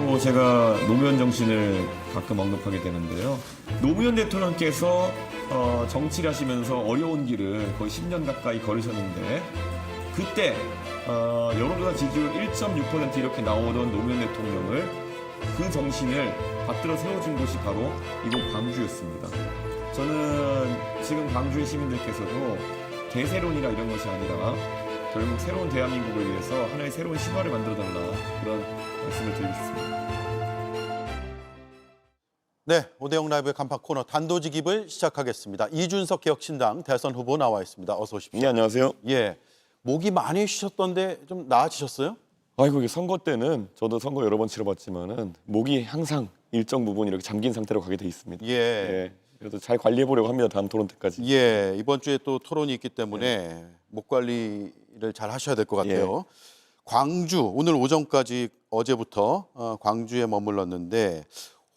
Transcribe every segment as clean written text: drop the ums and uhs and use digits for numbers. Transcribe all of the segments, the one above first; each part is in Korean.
또 제가 노무현 정신을 가끔 언급하게 되는데요. 노무현 대통령께서 정치를 하시면서 어려운 길을 거의 10년 가까이 걸으셨는데 그때 여론조사 지지율 1.6% 이렇게 나오던 노무현 대통령을 그 정신을 받들어 세워준 곳이 바로 이곳 광주였습니다. 저는 지금 광주의 시민들께서도 대세론이라 이런 것이 아니라 결국 새로운 대한민국을 위해서 하나의 새로운 신화를 만들어달라 그런 말씀을 드리고 싶습니다. 네, 오대영 라이브의 간판 코너 단도직입을 시작하겠습니다. 이준석 개혁신당 대선 후보 나와 있습니다. 어서 오십시오. 네, 안녕하세요. 예, 목이 많이 쉬셨던데 좀 나아지셨어요? 아이고, 이게 선거 때는 저도 선거 여러 번 치러봤지만은 목이 항상 일정 부분 이렇게 잠긴 상태로 가게 돼 있습니다. 예. 그래도 잘 관리해 보려고 합니다. 다음 토론 때까지. 예, 이번 주에 또 토론이 있기 때문에 목 관리를 잘 하셔야 될 것 같아요. 광주 오늘 오전까지 어제부터 광주에 머물렀는데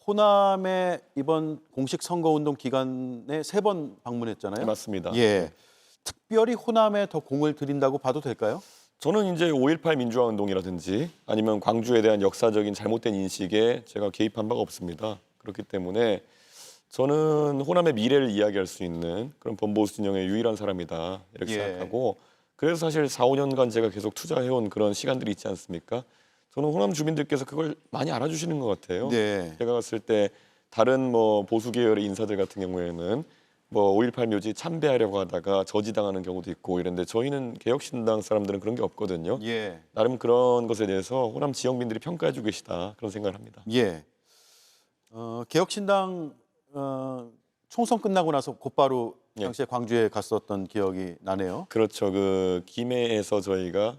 호남에 이번 공식 선거운동 기간에 3번 방문했잖아요. 맞습니다. 예, 특별히 호남에 더 공을 들인다고 봐도 될까요? 저는 이제 5.18 민주화 운동이라든지 아니면 광주에 대한 역사적인 잘못된 인식에 제가 개입한 바가 없습니다. 그렇기 때문에 저는 호남의 미래를 이야기할 수 있는 그런 범보수 진영의 유일한 사람이다 이렇게 생각하고, 그래서 사실 4, 5년간 제가 계속 투자해온 그런 시간들이 있지 않습니까? 저는 호남 주민들께서 그걸 많이 알아주시는 것 같아요. 네. 제가 갔을 때 다른 뭐 보수 계열의 인사들 같은 경우에는 뭐 5.18 묘지 참배하려고 하다가 저지당하는 경우도 있고 이런데 저희는 개혁신당 사람들은 그런 게 없거든요. 예. 나름 그런 것에 대해서 호남 지역민들이 평가해주고 계시다 그런 생각을 합니다. 예. 개혁신당 총선 끝나고 나서 곧바로 당시에 광주에 갔었던 기억이 나네요. 그렇죠. 그 김해에서 저희가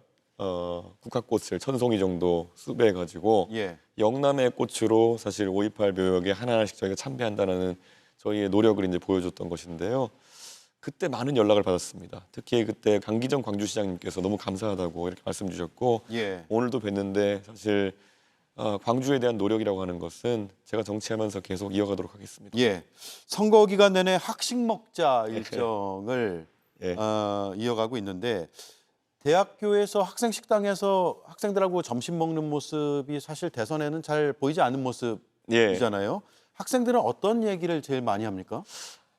국화꽃을 1,000송이 정도 수배해가지고 예. 영남의 꽃으로 사실 5.18 묘역에 하나하나씩 저희가 참배한다는 저희의 노력을 이제 보여줬던 것인데요. 그때 많은 연락을 받았습니다. 특히 그때 강기정 광주시장님께서 너무 감사하다고 이렇게 말씀 주셨고, 예. 오늘도 뵀는데 사실 광주에 대한 노력이라고 하는 것은 제가 정치하면서 계속 이어가도록 하겠습니다. 예. 선거 기간 내내 학식 먹자 일정을 예. 이어가고 있는데 대학교에서 학생 식당에서 학생들하고 점심 먹는 모습이 사실 대선에는 잘 보이지 않는 모습이잖아요. 학생들은 어떤 얘기를 제일 많이 합니까?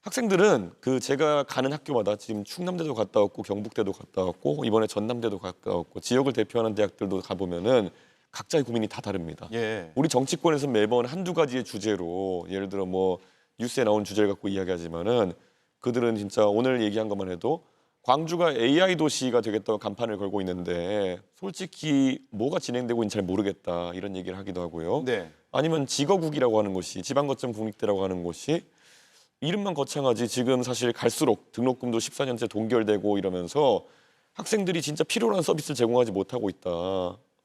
학생들은 그 제가 가는 학교마다 지금 충남대도 갔다 왔고 경북대도 갔다 왔고 이번에 전남대도 갔다 왔고 지역을 대표하는 대학들도 가보면은 각자의 고민이 다 다릅니다. 예. 우리 정치권에서 매번 한두 가지의 주제로 예를 들어 뭐 뉴스에 나온 주제를 갖고 이야기하지만은 그들은 진짜 오늘 얘기한 것만 해도 광주가 AI 도시가 되겠다고 간판을 걸고 있는데 솔직히 뭐가 진행되고 있는지 잘 모르겠다 이런 얘기를 하기도 하고요. 네. 아니면 지거국이라고 하는 곳이 지방거점 국립대라고 하는 곳이 이름만 거창하지 지금 사실 갈수록 등록금도 14년째 동결되고 이러면서 학생들이 진짜 필요한 서비스를 제공하지 못하고 있다.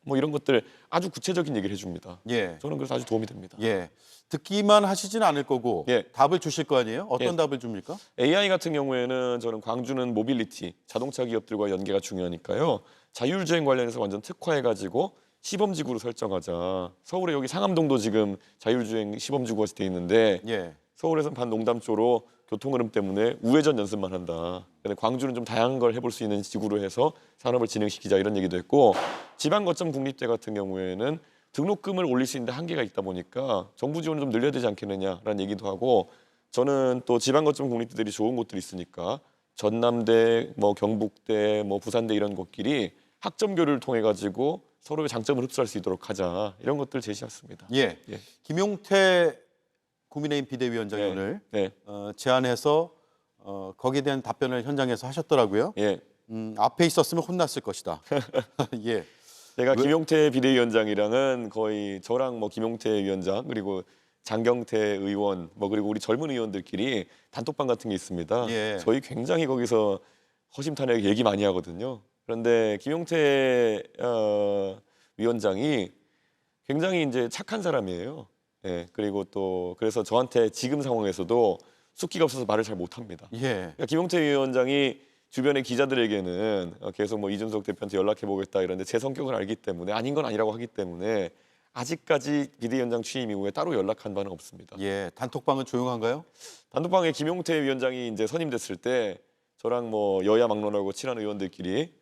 뭐 이런 것들 아주 구체적인 얘기를 해줍니다. 예. 저는 그래서 아주 도움이 됩니다. 예. 듣기만 하시진 않을 거고 예. 답을 주실 거 아니에요? 어떤 예. 답을 줍니까? AI 같은 경우에는 저는 광주는 모빌리티, 자동차 기업들과 연계가 중요하니까요. 자율주행 관련해서 완전 특화해가지고 시범지구로 설정하자. 서울에 여기 상암동도 지금 자율주행 시범지구가 돼 있는데 예. 서울에서는 반농담조로 교통흐름 때문에 우회전 연습만 한다. 근데 광주는 좀 다양한 걸 해볼 수 있는 지구로 해서 산업을 진행시키자 이런 얘기도 했고, 지방거점 국립대 같은 경우에는 등록금을 올릴 수 있는데 한계가 있다 보니까 정부 지원을 좀 늘려야 되지 않겠느냐라는 얘기도 하고, 저는 또 지방거점 국립대들이 좋은 곳들이 있으니까 전남대, 뭐 경북대, 뭐 부산대 이런 곳끼리 학점 교류를 통해 가지고 서로의 장점을 흡수할 수 있도록 하자 이런 것들 제시했습니다. 예. 예. 김용태 국민의힘 비대위원장이 네. 오늘 네. 제안해서 거기에 대한 답변을 현장에서 하셨더라고요. 예. 앞에 있었으면 혼났을 것이다. 예. 제가 김용태 비대위원장이랑은 거의 저랑 뭐 김용태 위원장 그리고 장경태 의원 뭐 그리고 우리 젊은 의원들끼리 단톡방 같은 게 있습니다. 예. 저희 굉장히 거기서 허심탄회하게 얘기 많이 하거든요. 그런데 김용태 위원장이 굉장히 이제 착한 사람이에요. 예. 그리고 또 그래서 저한테 지금 상황에서도 숫기가 없어서 말을 잘 못합니다. 예. 그러니까 김용태 위원장이 주변의 기자들에게는 계속 뭐 이준석 대표한테 연락해 보겠다 이런데 제 성격을 알기 때문에 아닌 건 아니라고 하기 때문에 아직까지 비대위원장 취임 이후에 따로 연락한 바는 없습니다. 예. 단톡방은 조용한가요? 단톡방에 김용태 위원장이 이제 선임됐을 때 저랑 뭐 여야 막론하고 친한 의원들끼리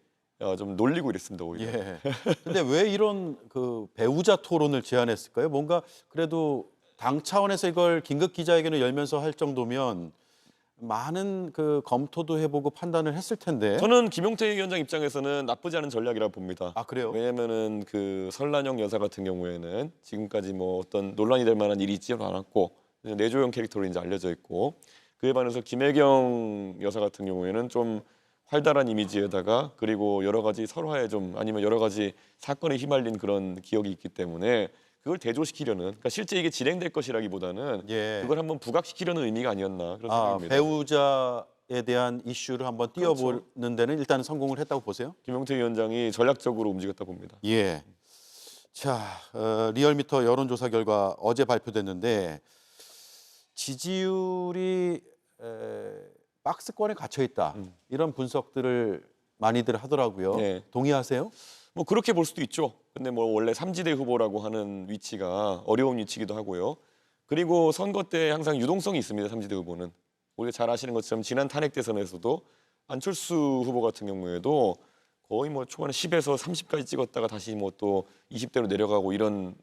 좀 놀리고 이랬습니다 오히려. 예. 근데 왜 이런 그 배우자 토론을 제안했을까요? 뭔가 그래도 당 차원에서 이걸 긴급 기자회견을 열면서 할 정도면 많은 그 검토도 해보고 판단을 했을 텐데. 저는 김용태 위원장 입장에서는 나쁘지 않은 전략이라고 봅니다. 아, 그래요? 왜냐면은 그 설란영 여사 같은 경우에는 지금까지 뭐 어떤 논란이 될 만한 일이 있지는 않았고 내조형 캐릭터로 이제 알려져 있고, 그에 반해서 김혜경 여사 같은 경우에는 좀 활달한 이미지에다가 그리고 여러 가지 설화에 좀 아니면 여러 가지 사건에 휘말린 그런 기억이 있기 때문에 그걸 대조시키려는, 그러니까 실제 이게 진행될 것이라기보다는 예. 그걸 한번 부각시키려는 의미가 아니었나 그런 아, 생각입니다. 배우자에 대한 이슈를 한번 띄워보는 데는 일단 성공을 했다고 보세요? 김용태 위원장이 전략적으로 움직였다 봅니다. 예. 자, 리얼미터 여론조사 결과 어제 발표됐는데 지지율이 박스권에 갇혀 있다. 이런 분석들을 많이들 하더라고요. 네. 동의하세요? 뭐 그렇게 볼 수도 있죠. 근데 뭐 원래 삼지대 후보라고 하는 위치가 어려운 위치기도 하고요. 그리고 선거 때 항상 유동성이 있습니다. 삼지대 후보는. 우리가 잘 아시는 것처럼 지난 탄핵 대선에서도 안철수 후보 같은 경우에도 거의 뭐 초반에 10에서 30까지 찍었다가 다시 뭐 또 20대로 내려가고 이런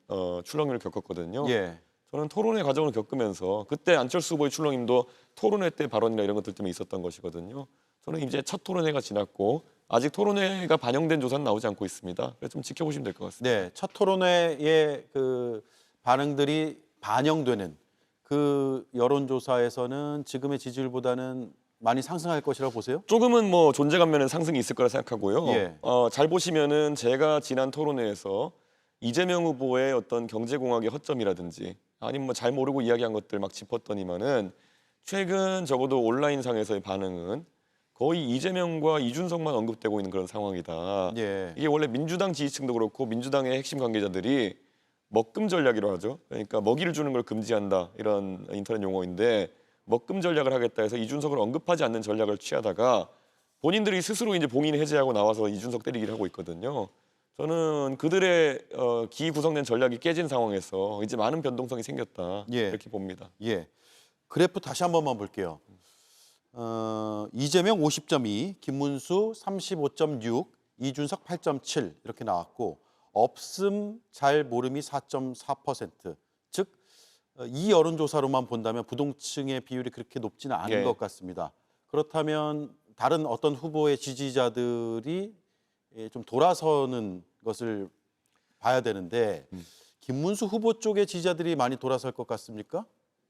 출렁임을 겪었거든요. 예. 저는 토론회 과정을 겪으면서 그때 안철수 후보의 출렁임도 토론회 때 발언이나 이런 것들 때문에 있었던 것이거든요. 저는 이제 첫 토론회가 지났고 아직 토론회가 반영된 조사는 나오지 않고 있습니다. 그래서 좀 지켜보시면 될 것 같습니다. 네, 첫 토론회의 그 반응들이 반영되는 그 여론조사에서는 지금의 지지율보다는 많이 상승할 것이라고 보세요? 조금은 뭐 존재감 면에 상승이 있을 거라 생각하고요. 예. 잘 보시면은 제가 지난 토론회에서 이재명 후보의 어떤 경제공학의 허점이라든지 아니면 뭐 잘 모르고 이야기한 것들 막 짚었더니만은 최근 적어도 온라인상에서의 반응은 거의 이재명과 이준석만 언급되고 있는 그런 상황이다. 예. 이게 원래 민주당 지지층도 그렇고 민주당의 핵심 관계자들이 먹금 전략이라고 하죠. 그러니까 먹이를 주는 걸 금지한다 이런 인터넷 용어인데 먹금 전략을 하겠다 해서 이준석을 언급하지 않는 전략을 취하다가 본인들이 스스로 이제 봉인 해제하고 나와서 이준석 때리기를 하고 있거든요. 저는 그들의 기구성된 전략이 깨진 상황에서 이제 많은 변동성이 생겼다 예. 이렇게 봅니다. 예. 그래프 다시 한 번만 볼게요. 이재명 50.2, 김문수 35.6, 이준석 8.7 이렇게 나왔고 없음, 잘 모름이 4.4%. 즉, 이 여론조사로만 본다면 부동층의 비율이 그렇게 높지는 않은 예. 것 같습니다. 그렇다면 다른 어떤 후보의 지지자들이 좀 돌아서는 것을 봐야 되는데 김문수 후보 쪽의 지지자들이 많이 돌아설 것 같습니까?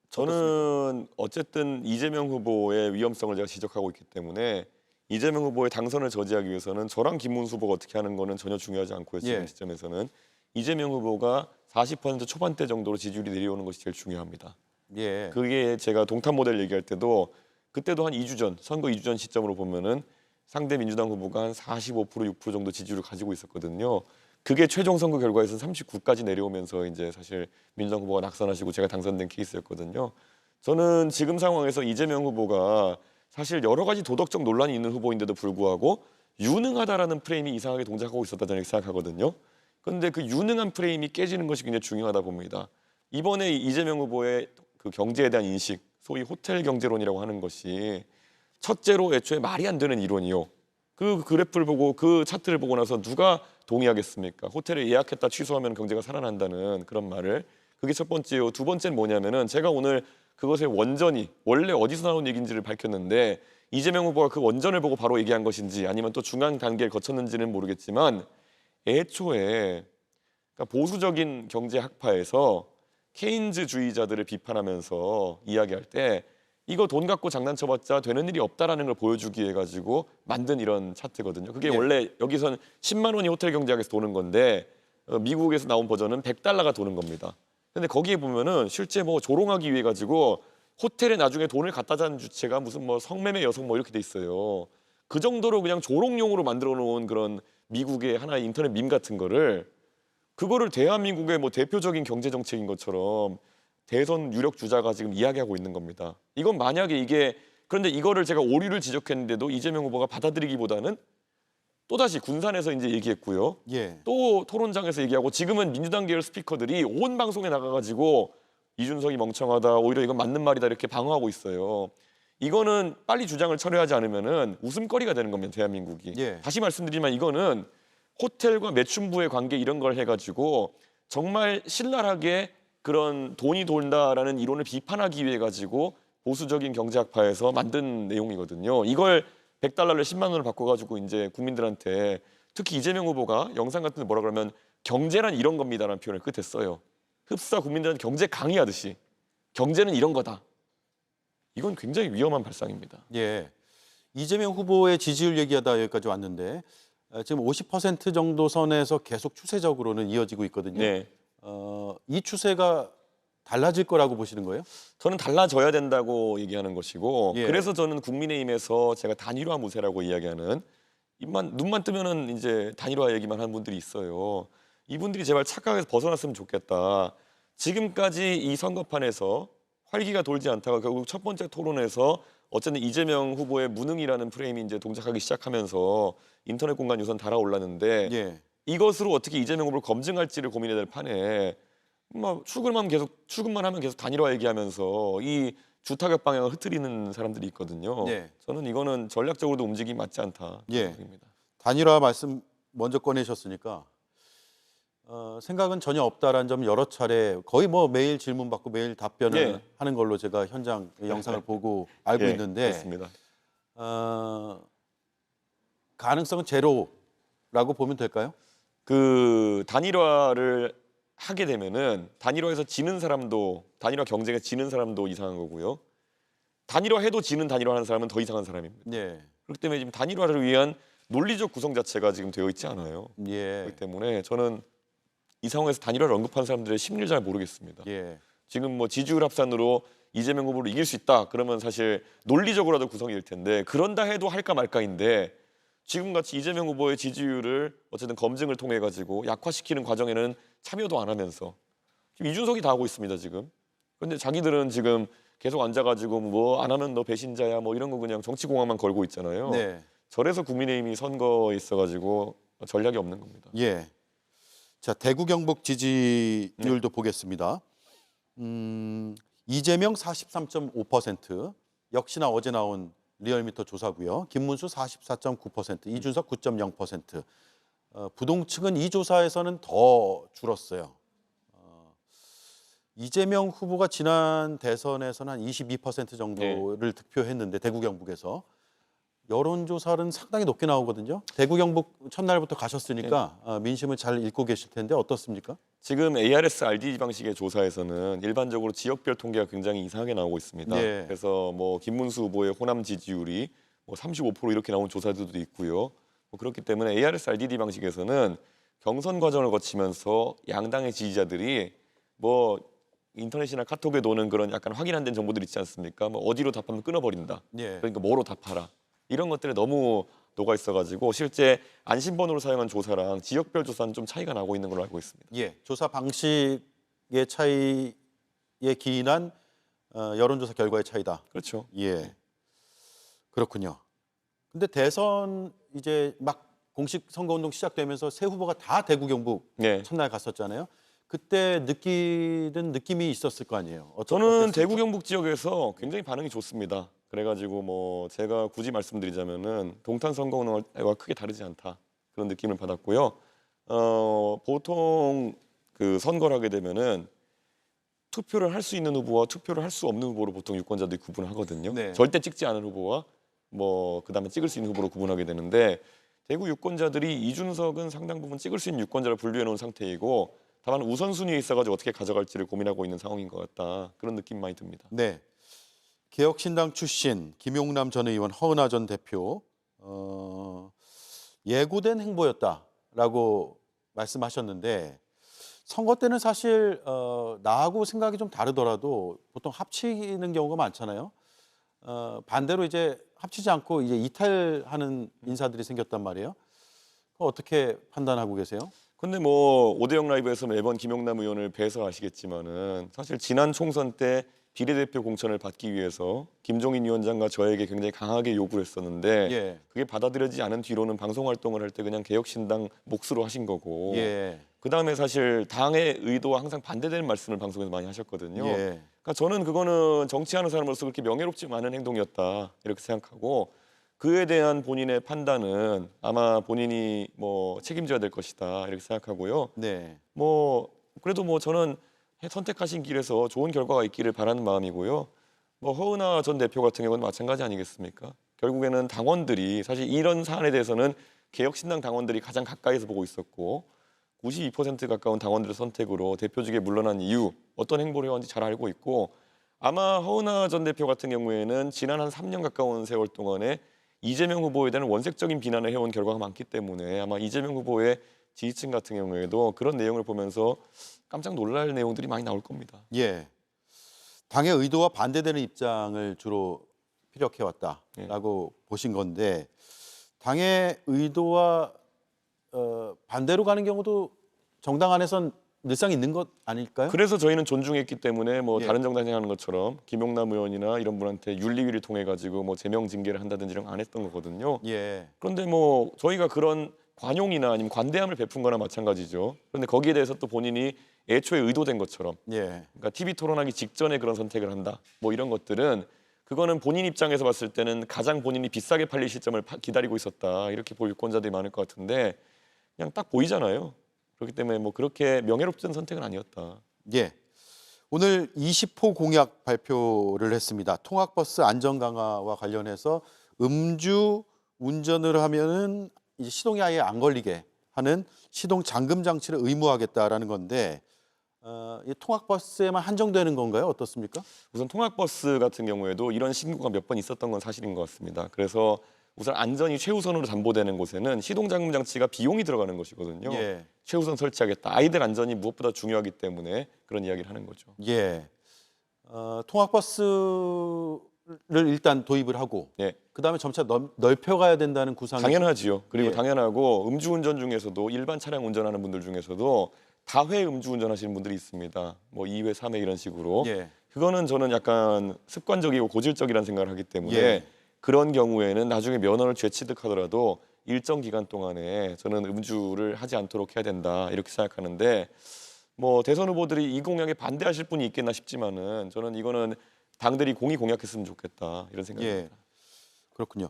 저는 어쨌든 이재명 후보의 위험성을 제가 지적하고 있기 때문에 이재명 후보의 당선을 저지하기 위해서는 저랑 김문수 후보가 어떻게 하는 거는 전혀 중요하지 않고요. 지금 예. 시점에서는 이재명 후보가 40% 초반대 정도로 지지율이 내려오는 것이 제일 중요합니다. 예. 그게 제가 동탄 모델 얘기할 때도 그때도 한 2주 전, 선거 2주 전 시점으로 보면은 상대 민주당 후보가 한 45%, 6% 정도 지지율을 가지고 있었거든요. 그게 최종 선거 결과에서는 39까지 내려오면서 이제 사실 민주당 후보가 낙선하시고 제가 당선된 케이스였거든요. 저는 지금 상황에서 이재명 후보가 사실 여러 가지 도덕적 논란이 있는 후보인데도 불구하고 유능하다라는 프레임이 이상하게 동작하고 있었다 저는 생각하거든요. 그런데 그 유능한 프레임이 깨지는 것이 굉장히 중요하다 봅니다. 이번에 이재명 후보의 그 경제에 대한 인식, 소위 호텔 경제론이라고 하는 것이 첫째로 애초에 말이 안 되는 이론이요. 그 그래프를 보고 그 차트를 보고 나서 누가 동의하겠습니까? 호텔에 예약했다 취소하면 경제가 살아난다는 그런 말을. 그게 첫 번째요. 두 번째는 뭐냐면은 제가 오늘 그것의 원전이 원래 어디서 나온 얘기인지를 밝혔는데 이재명 후보가 그 원전을 보고 바로 얘기한 것인지 아니면 또 중간 단계를 거쳤는지는 모르겠지만 애초에 그러니까 보수적인 경제 학파에서 케인즈주의자들을 비판하면서 이야기할 때 이거 돈 갖고 장난쳐봤자 되는 일이 없다라는 걸 보여주기 위해 가지고 만든 이런 차트거든요. 그게 예. 원래 여기선 10만 원이 호텔 경제학에서 도는 건데 미국에서 나온 버전은 $100가 도는 겁니다. 근데 거기에 보면은 실제 뭐 조롱하기 위해 가지고 호텔에 나중에 돈을 갖다 자는 주체가 무슨 뭐 성매매 여성 뭐 이렇게 돼 있어요. 그 정도로 그냥 조롱용으로 만들어 놓은 그런 미국의 하나의 인터넷 밈 같은 거를 그거를 대한민국의 뭐 대표적인 경제 정책인 것처럼 대선 유력 주자가 지금 이야기하고 있는 겁니다. 이건 만약에 이게 그런데 이거를 제가 오류를 지적했는데도 이재명 후보가 받아들이기보다는 또다시 군산에서 이제 얘기했고요. 예. 또 토론장에서 얘기하고 지금은 민주당 계열 스피커들이 온 방송에 나가가지고 이준석이 멍청하다 오히려 이건 맞는 말이다 이렇게 방어하고 있어요. 이거는 빨리 주장을 철회하지 않으면은 웃음거리가 되는 겁니다. 대한민국이. 예. 다시 말씀드리지만 이거는 호텔과 매춘부의 관계 이런 걸 해가지고 정말 신랄하게 그런 돈이 돈다라는 이론을 비판하기 위해 가지고 보수적인 경제학파에서 만든 내용이거든요. 이걸 100달러를 10만 원을 바꿔가지고 이제 국민들한테 특히 이재명 후보가 영상 같은 데 뭐라 그러면 경제란 이런 겁니다라는 표현을 끝에 써요. 흡사 국민들한테 경제 강의하듯이 경제는 이런 거다. 이건 굉장히 위험한 발상입니다. 예. 이재명 후보의 지지율 얘기하다 여기까지 왔는데 지금 50% 정도 선에서 계속 추세적으로는 이어지고 있거든요. 네. 이 추세가 달라질 거라고 보시는 거예요? 저는 달라져야 된다고 얘기하는 것이고 예. 그래서 저는 국민의힘에서 제가 단일화 무세라고 이야기하는 눈만 뜨면은 이제 단일화 얘기만 하는 분들이 있어요. 이분들이 제발 착각에서 벗어났으면 좋겠다. 지금까지 이 선거판에서 활기가 돌지 않다가 결국 첫 번째 토론에서 어쨌든 이재명 후보의 무능이라는 프레임이 이제 동작하기 시작하면서 인터넷 공간 유선 달아올랐는데 예. 이것으로 어떻게 이재명 후보를 검증할지를 고민해야 될 판에 막 출근만 하면 계속 단일화 얘기하면서 이 주타격 방향을 흐트리는 사람들이 있거든요. 네. 저는 이거는 전략적으로도 움직임이 맞지 않다. 예. 생각입니다. 단일화 말씀 먼저 꺼내셨으니까 생각은 전혀 없다라는 점 여러 차례 거의 뭐 매일 질문 받고 매일 답변을 예. 하는 걸로 제가 현장 영상을 보고 알고 예, 있는데 그렇습니다. 가능성은 제로라고 보면 될까요? 그 단일화를 하게 되면은 단일화에서 지는 사람도 단일화 경쟁에 지는 사람도 이상한 거고요. 단일화해도 지는 단일화하는 사람은 더 이상한 사람입니다. 예. 그렇기 때문에 지금 단일화를 위한 논리적 구성 자체가 지금 되어 있지 않아요. 예. 그렇기 때문에 저는 이 상황에서 단일화를 언급하는 사람들의 심리를 잘 모르겠습니다. 예. 지금 뭐 지지율 합산으로 이재명 후보를 이길 수 있다. 그러면 사실 논리적으로라도 구성이 될 텐데 그런다 해도 할까 말까인데 지금같이 이재명 후보의 지지율을 어쨌든 검증을 통해 가지고 약화시키는 과정에는 참여도 안 하면서 지금 이준석이 다 하고 있습니다. 지금. 그런데 자기들은 지금 계속 앉아가지고 뭐 안 하면 너 배신자야 뭐 이런 거 그냥 정치 공학만 걸고 있잖아요. 네. 저래서 국민의힘이 선거에 있어가지고 전략이 없는 겁니다. 예. 자, 대구 경북 지지율도 보겠습니다. 이재명 43.5%, 역시나 어제 나온 리얼미터 조사고요. 김문수 44.9%, 이준석 9.0%. 부동층은 이 조사에서는 더 줄었어요. 이재명 후보가 지난 대선에서는 한 22% 정도를 득표했는데 대구 경북에서 여론조사는 상당히 높게 나오거든요. 대구 경북 첫날부터 가셨으니까 민심을 잘 읽고 계실 텐데 어떻습니까? 지금 ARS RD 방식의 조사에서는 일반적으로 지역별 통계가 굉장히 이상하게 나오고 있습니다. 네. 그래서 뭐 김문수 후보의 호남 지지율이 뭐 35% 이렇게 나온 조사들도 있고요. 뭐 그렇기 때문에 ARS RDD 방식에서는 경선 과정을 거치면서 양당의 지지자들이 뭐 인터넷이나 카톡에 도는 그런 약간 확인 안 된 정보들 있지 않습니까? 뭐 어디로 답하면 끊어버린다. 예. 그러니까 뭐로 답하라. 이런 것들에 너무 녹아 있어가지고 실제 안심번호를 사용한 조사랑 지역별 조사는 좀 차이가 나고 있는 걸로 알고 있습니다. 예. 조사 방식의 차이에 기인한 여론조사 결과의 차이다. 그렇죠. 예. 그렇군요. 근데 대선 이제 막 공식 선거운동 시작되면서 새 후보가 다 대구 경북 네. 첫날 갔었잖아요. 그때 느끼는 느낌이 있었을 거 아니에요. 저는 어땠습니까? 대구 경북 지역에서 굉장히 반응이 좋습니다. 그래가지고 뭐 제가 굳이 말씀드리자면은 동탄 선거운동과 크게 다르지 않다 그런 느낌을 받았고요. 보통 그 선거를 하게 되면은 투표를 할 수 있는 후보와 투표를 할 수 없는 후보로 보통 유권자들이 구분을 하거든요. 네. 절대 찍지 않은 후보와 뭐 그다음에 찍을 수 있는 후보로 구분하게 되는데 대구 유권자들이 이준석은 상당 부분 찍을 수 있는 유권자를 분류해 놓은 상태이고 다만 우선순위에 있어가지고 어떻게 가져갈지를 고민하고 있는 상황인 것 같다. 그런 느낌 많이 듭니다. 네. 개혁신당 출신 김용남 전 의원, 허은하 전 대표 예고된 행보였다라고 말씀하셨는데 선거 때는 사실 나하고 생각이 좀 다르더라도 보통 합치는 경우가 많잖아요. 반대로 이제 합치지 않고 이제 이탈하는 인사들이 생겼단 말이에요. 어떻게 판단하고 계세요? 근데 뭐 5대0 라이브에서 매번 김용남 의원을 배서 아시겠지만은 사실 지난 총선 때 비례대표 공천을 받기 위해서 김종인 위원장과 저에게 굉장히 강하게 요구를 했었는데 예. 그게 받아들여지지 않은 뒤로는 방송 활동을 할 때 그냥 개혁신당 몫으로 하신 거고 예. 그다음에 사실 당의 의도와 항상 반대되는 말씀을 방송에서 많이 하셨거든요. 예. 그러니까 저는 그거는 정치하는 사람으로서 그렇게 명예롭지 않은 행동이었다 이렇게 생각하고 그에 대한 본인의 판단은 아마 본인이 뭐 책임져야 될 것이다 이렇게 생각하고요. 네. 뭐 그래도 뭐 저는 선택하신 길에서 좋은 결과가 있기를 바라는 마음이고요. 뭐 허은하 전 대표 같은 경우는 마찬가지 아니겠습니까? 결국에는 당원들이 사실 이런 사안에 대해서는 개혁신당 당원들이 가장 가까이서 보고 있었고 92% 가까운 당원들의 선택으로 대표직에 물러난 이유, 어떤 행보를 해왔는지 잘 알고 있고 아마 허은하 전 대표 같은 경우에는 지난 한 3년 가까운 세월 동안에 이재명 후보에 대한 원색적인 비난을 해온 결과가 많기 때문에 아마 이재명 후보의 지지층 같은 경우에도 그런 내용을 보면서 깜짝 놀랄 내용들이 많이 나올 겁니다. 예. 당의 의도와 반대되는 입장을 주로 피력해 왔다라고 보신 건데 당의 의도와 반대로 가는 경우도 정당 안에선 늘상 있는 것 아닐까요? 그래서 저희는 존중했기 때문에 뭐 예. 다른 정당이 하는 것처럼 김용남 의원이나 이런 분한테 윤리위를 통해 가지고 뭐 제명 징계를 한다든지 이런 거 안 했던 거거든요. 예. 그런데 뭐 저희가 그런 관용이나 아니면 관대함을 베푼 거나 마찬가지죠. 그런데 거기에 대해서 또 본인이 애초에 의도된 것처럼 예. 그러니까 TV 토론하기 직전에 그런 선택을 한다. 뭐 이런 것들은 그거는 본인 입장에서 봤을 때는 가장 본인이 비싸게 팔릴 시점을 기다리고 있었다. 이렇게 볼 유권자들이 많을 것 같은데 그냥 딱 보이잖아요. 그렇기 때문에 뭐 그렇게 명예롭던 선택은 아니었다. 예. 오늘 20호 공약 발표를 했습니다. 통학버스 안전 강화와 관련해서 음주 운전을 하면은 이제 시동이 아예 안 걸리게 하는 시동 잠금 장치를 의무화하겠다라는 건데 이 통학버스에만 한정되는 건가요? 어떻습니까? 우선 통학버스 같은 경우에도 이런 신고가 몇 번 있었던 건 사실인 것 같습니다. 그래서 우선 안전이 최우선으로 담보되는 곳에는 시동 잠금 장치가 비용이 들어가는 것이거든요. 예. 최우선 설치하겠다. 아이들 안전이 무엇보다 중요하기 때문에 그런 이야기를 하는 거죠. 예. 통학버스를 일단 도입을 하고 예. 그다음에 점차 넓혀가야 된다는 구상이 당연하지요. 그리고 예. 당연하고 음주운전 중에서도 일반 차량 운전하는 분들 중에서도 다회 음주운전 하시는 분들이 있습니다. 뭐 2회, 3회 이런 식으로. 예. 그거는 저는 약간 습관적이고 고질적이라는 생각을 하기 때문에 예. 그런 경우에는 나중에 면허를 재취득하더라도 일정 기간 동안에 저는 음주를 하지 않도록 해야 된다 이렇게 생각하는데 뭐 대선 후보들이 이 공약에 반대하실 분이 있겠나 싶지만은 저는 이거는 당들이 공히 공약했으면 좋겠다 이런 생각입니다. 예. 그렇군요.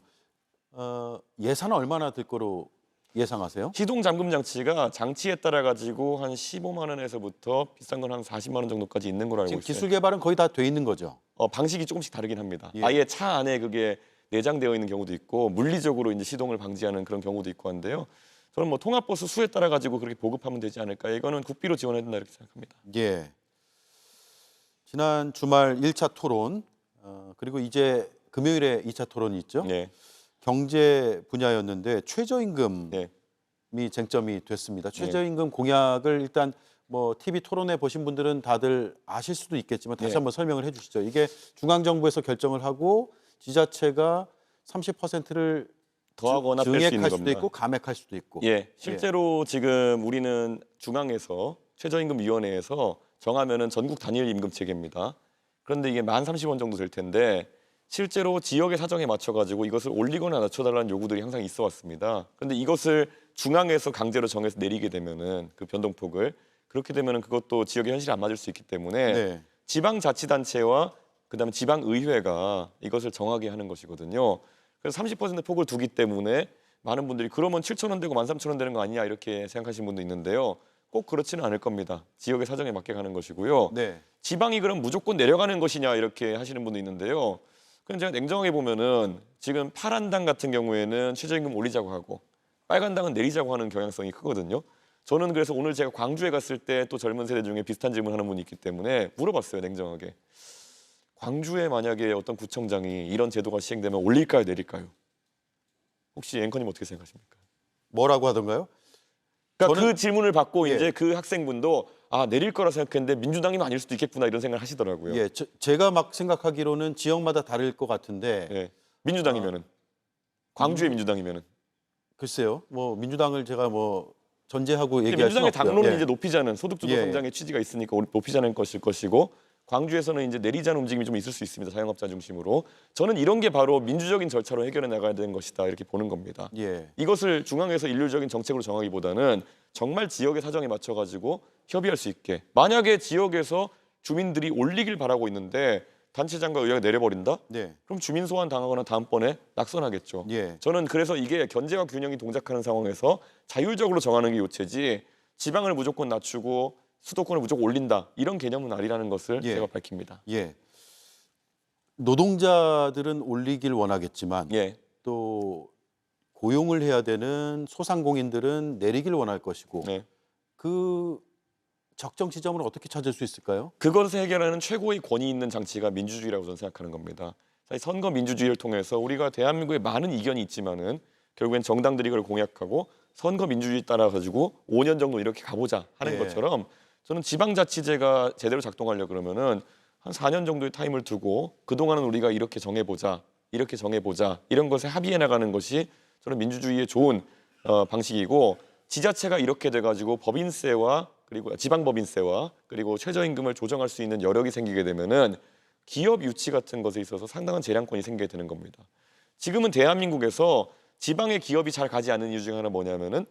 예산은 얼마나 들 거로 예상하세요? 시동 잠금 장치가 장치에 따라 가지고 한 15만 원에서부터 비싼 건 한 40만 원 정도까지 있는 걸로 알고 지금 있어요. 기술 개발은 거의 다 돼 있는 거죠. 방식이 조금씩 다르긴 합니다. 예. 아예 차 안에 그게 내장되어 있는 경우도 있고 물리적으로 이제 시동을 방지하는 그런 경우도 있고 한데요. 저는 뭐 통합버스 수에 따라 가지고 그렇게 보급하면 되지 않을까. 이거는 국비로 지원해야 된다 이렇게 생각합니다. 예. 지난 주말 1차 토론 그리고 이제 금요일에 2차 토론이 있죠. 네. 경제 분야였는데 최저임금이 네. 쟁점이 됐습니다. 최저임금 공약을 일단 뭐 TV 토론회 보신 분들은 다들 아실 수도 있겠지만 다시 네. 한번 설명을 해주시죠. 이게 중앙정부에서 결정을 하고 지자체가 30%를 더하거나 뺄 수 있는 증액할 수도 겁니다. 있고 감액할 수도 있고. 예, 실제로 지금 우리는 중앙에서 최저임금위원회에서 정하면은 전국 단일 임금 체계입니다. 그런데 이게 1030원 정도 될 텐데 실제로 지역의 사정에 맞춰가지고 이것을 올리거나 낮춰달라는 요구들이 항상 있어 왔습니다. 그런데 이것을 중앙에서 강제로 정해서 내리게 되면은 그 변동폭을 그렇게 되면은 그것도 지역의 현실이 안 맞을 수 있기 때문에 네. 지방자치단체와 그다음에 지방의회가 이것을 정하게 하는 것이거든요. 그래서 30% 폭을 두기 때문에 많은 분들이 그러면 7,000원 되고 13,000원 되는 거 아니냐 이렇게 생각하시는 분도 있는데요. 꼭 그렇지는 않을 겁니다. 지역의 사정에 맞게 가는 것이고요. 네. 지방이 그럼 무조건 내려가는 것이냐 이렇게 하시는 분도 있는데요. 그럼 제가 냉정하게 보면은 지금 파란 당 같은 경우에는 최저임금 올리자고 하고 빨간 당은 내리자고 하는 경향성이 크거든요. 저는 그래서 오늘 제가 광주에 갔을 때 또 젊은 세대 중에 비슷한 질문하는 분이 있기 때문에 물어봤어요. 냉정하게. 광주에 만약에 어떤 구청장이 이런 제도가 시행되면 올릴까요, 내릴까요? 혹시 앵커님 어떻게 생각하십니까? 뭐라고 하던가요? 그러니까 저는- 그 질문을 받고 예. 이제 그 학생분도 내릴 거라 생각했는데 민주당이면 아닐 수도 있겠구나 이런 생각을 하시더라고요. 예, 제가 막 생각하기로는 지역마다 다를 것 같은데 예. 민주당이면은 광주의 민주당이면은 글쎄요. 뭐 민주당을 제가 뭐 전제하고 근데 얘기할 수는 민주당의 없고요. 당론은 예. 이제 높이자는 소득주도 예. 성장의 취지가 있으니까 높이자는 것일 것이고 광주에서는 이제 내리자는 움직임이 좀 있을 수 있습니다. 자영업자 중심으로. 저는 이런 게 바로 민주적인 절차로 해결해 나가야 되는 것이다 이렇게 보는 겁니다. 예. 이것을 중앙에서 일률적인 정책으로 정하기보다는 정말 지역의 사정에 맞춰가지고 협의할 수 있게. 만약에 지역에서 주민들이 올리길 바라고 있는데 단체장과 의회가 내려버린다? 네. 그럼 주민 소환 당하거나 다음번에 낙선하겠죠. 예. 저는 그래서 이게 견제와 균형이 동작하는 상황에서 자율적으로 정하는 게 요체지 지방을 무조건 낮추고 수도권을 무조건 올린다 이런 개념은 아니라는 것을 예. 제가 밝힙니다. 예. 노동자들은 올리길 원하겠지만 예. 또 고용을 해야 되는 소상공인들은 내리길 원할 것이고 네. 그 적정 지점을 어떻게 찾을 수 있을까요? 그것을 해결하는 최고의 권위 있는 장치가 민주주의라고 저는 생각하는 겁니다. 사실 선거 민주주의를 통해서 우리가 대한민국에 많은 이견이 있지만은 결국엔 정당들이 그걸 공약하고 선거 민주주의 따라 가지고 5년 정도 이렇게 가보자 하는 예. 것처럼 저는 지방자치제가 제대로 작동하려 그러면은 한 4년 정도의 타임을 두고 그동안은 우리가 이렇게 정해보자 이런 것에 합의해 나가는 것이 저는 민주주의의 좋은 방식이고 지자체가 이렇게 돼가지고 법인세와 그리고 지방법인세와 그리고 최저임금을 조정할 수 있는 여력이 생기게 되면은 기업 유치 같은 것에 있어서 상당한 재량권이 생기게 되는 겁니다. 지금은 대한민국에서 지방의 기업이 잘 가지 않는 이유 중 하나 뭐냐면은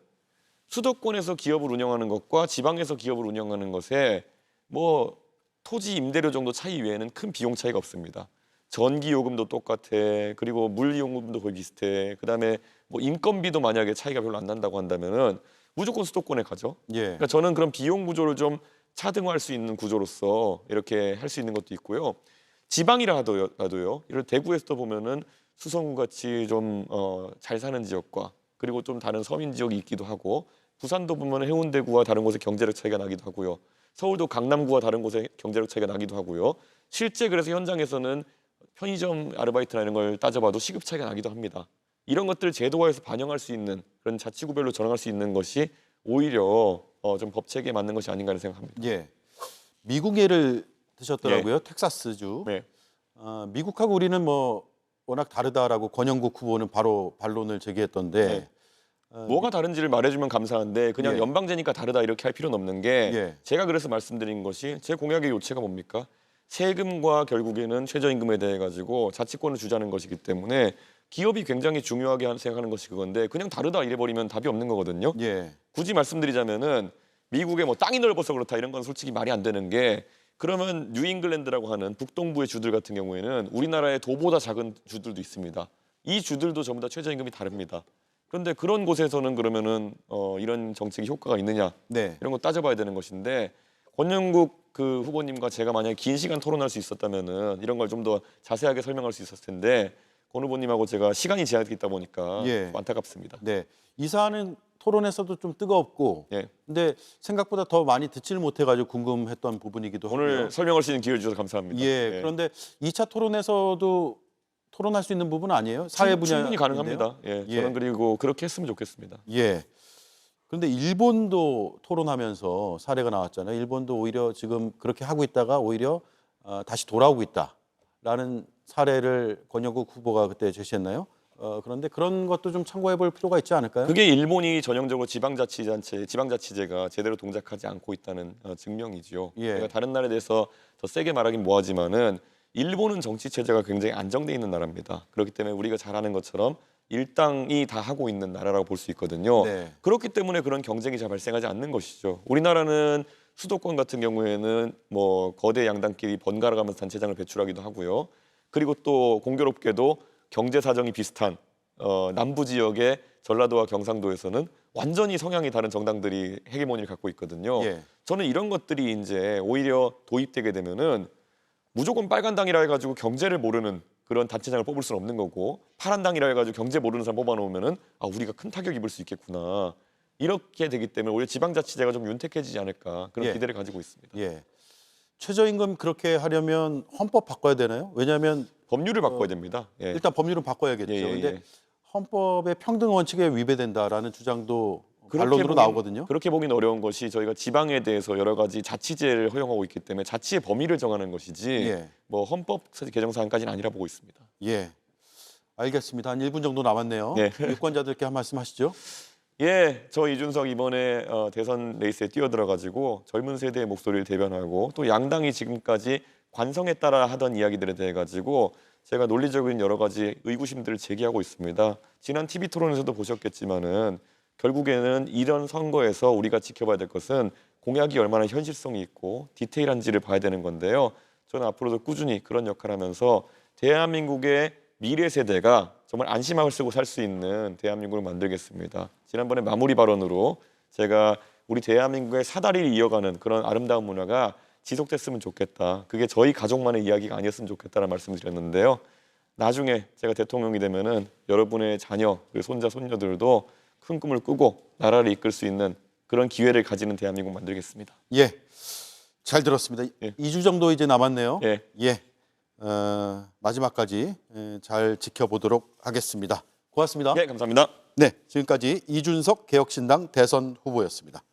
수도권에서 기업을 운영하는 것과 지방에서 기업을 운영하는 것에 뭐 토지 임대료 정도 차이 외에는 큰 비용 차이가 없습니다. 전기 요금도 똑같아. 그리고 물 요금도 거의 비슷해. 그다음에 뭐 인건비도 만약에 차이가 별로 안 난다고 한다면은 무조건 수도권에 가죠. 예. 그러니까 저는 그런 비용 구조를 좀 차등화할 수 있는 구조로서 이렇게 할 수 있는 것도 있고요. 지방이라 하더라도요. 이런 대구에서도 보면은 수성구 같이 좀 잘 사는 지역과 그리고 좀 다른 서민 지역이 있기도 하고 부산도 보면 해운대구와 다른 곳에 경제력 차이가 나기도 하고요. 서울도 강남구와 다른 곳에 경제력 차이가 나기도 하고요. 실제 그래서 현장에서는 편의점 아르바이트나 이런 걸 따져봐도 시급 차이가 나기도 합니다. 이런 것들을 제도화해서 반영할 수 있는 그런 자치구별로 정할 수 있는 것이 오히려 좀 법체계에 맞는 것이 아닌가 하는 생각합니다. 예. 미국 예를 드셨더라고요. 텍사스주. 네. 미국하고 우리는 뭐 워낙 다르다라고 권영국 후보는 바로 반론을 제기했던데 네. 뭐가 다른지를 말해주면 감사한데 그냥 예. 연방제니까 다르다 이렇게 할 필요는 없는 게 예. 제가 그래서 말씀드린 것이 제 공약의 요체가 뭡니까? 세금과 결국에는 최저임금에 대해 가지고 자치권을 주자는 것이기 때문에 기업이 굉장히 중요하게 생각하는 것이 그건데 그냥 다르다 이래버리면 답이 없는 거거든요. 예. 굳이 말씀드리자면은 미국의 뭐 땅이 넓어서 그렇다 이런 건 솔직히 말이 안 되는 게 그러면 뉴잉글랜드라고 하는 북동부의 주들 같은 경우에는 우리나라의 도보다 작은 주들도 있습니다. 이 주들도 전부 다 최저임금이 다릅니다. 그런데 그런 곳에서는 그러면은 이런 정책이 효과가 있느냐 네. 이런 거 따져봐야 되는 것인데 권영국 그 후보님과 제가 만약에 긴 시간 토론할 수 있었다면은 이런 걸 좀 더 자세하게 설명할 수 있었을 텐데 권 후보님하고 제가 시간이 제한되어 있다 보니까 예. 좀 안타깝습니다. 네. 이 사안은 토론에서도 좀 뜨겁고 예. 근데 생각보다 더 많이 듣지를 못해가지고 궁금했던 부분이기도 하고요. 오늘 설명할 수 있는 기회를 주셔서 감사합니다. 예. 그런데 2차 토론에서도 토론할 수 있는 부분 아니에요? 사회 분야 충분히 가능합니다. 예. 예. 저는 그리고 그렇게 했으면 좋겠습니다. 예. 그런데 일본도 토론하면서 사례가 나왔잖아요. 일본도 오히려 지금 그렇게 하고 있다가 오히려 다시 돌아오고 있다라는 사례를 권영국 후보가 그때 제시했나요? 그런데 그런 것도 좀 참고해 볼 필요가 있지 않을까요? 그게 일본이 전형적으로 지방자치제가 제대로 동작하지 않고 있다는 증명이지요. 예. 제가 다른 나라에 대해서 더 세게 말하긴 뭐하지만은 일본은 정치 체제가 굉장히 안정돼 있는 나라입니다. 그렇기 때문에 우리가 잘하는 것처럼 일당이 다 하고 있는 나라라고 볼 수 있거든요. 네. 그렇기 때문에 그런 경쟁이 잘 발생하지 않는 것이죠. 우리나라는 수도권 같은 경우에는 뭐 거대 양당끼리 번갈아가면서 단체장을 배출하기도 하고요. 그리고 또 공교롭게도 경제 사정이 비슷한 남부 지역의 전라도와 경상도에서는 완전히 성향이 다른 정당들이 헤게모니를 갖고 있거든요. 예. 저는 이런 것들이 이제 오히려 도입되게 되면은 무조건 빨간 당이라 해가지고 경제를 모르는 그런 단체장을 뽑을 수는 없는 거고 파란 당이라 해가지고 경제 모르는 사람 뽑아놓으면은 아 우리가 큰 타격 입을 수 있겠구나 이렇게 되기 때문에 오히려 지방자치제가 좀 윤택해지지 않을까 그런 예. 기대를 가지고 있습니다. 예. 최저임금 그렇게 하려면 헌법 바꿔야 되나요? 왜냐하면 법률을 바꿔야 됩니다. 예. 일단 법률은 바꿔야겠죠. 예, 예, 그런데 예. 헌법의 평등 원칙에 위배된다라는 주장도 반론으로 나오거든요. 그렇게 보긴 어려운 것이 저희가 지방에 대해서 여러 가지 자치제를 허용하고 있기 때문에 자치의 범위를 정하는 것이지 예. 뭐 헌법 개정 사안까지는 아니라 보고 있습니다. 예. 알겠습니다. 한 1분 정도 남았네요. 예. 유권자들께 한 말씀 하시죠. 예, 저 이준석 이번에 대선 레이스에 뛰어들어가지고 젊은 세대의 목소리를 대변하고 또 양당이 지금까지 관성에 따라 하던 이야기들에 대해 가지고 제가 논리적인 여러 가지 의구심들을 제기하고 있습니다. 지난 TV 토론에서도 보셨겠지만은 결국에는 이런 선거에서 우리가 지켜봐야 될 것은 공약이 얼마나 현실성이 있고 디테일한지를 봐야 되는 건데요. 저는 앞으로도 꾸준히 그런 역할을 하면서 대한민국의 미래 세대가 정말 안심하고 쓰고 살 수 있는 대한민국을 만들겠습니다. 지난번에 마무리 발언으로 제가 우리 대한민국의 사다리를 이어가는 그런 아름다운 문화가 지속됐으면 좋겠다. 그게 저희 가족만의 이야기가 아니었으면 좋겠다는 말씀을 드렸는데요. 나중에 제가 대통령이 되면은 여러분의 자녀, 그리고 손자, 손녀들도 큰 꿈을 꾸고 나라를 이끌 수 있는 그런 기회를 가지는 대한민국 만들겠습니다. 예, 잘 들었습니다. 예. 2주 정도 이제 남았네요. 예. 예. 마지막까지 잘 지켜보도록 하겠습니다. 고맙습니다. 네, 감사합니다. 네, 지금까지 이준석 개혁신당 대선 후보였습니다.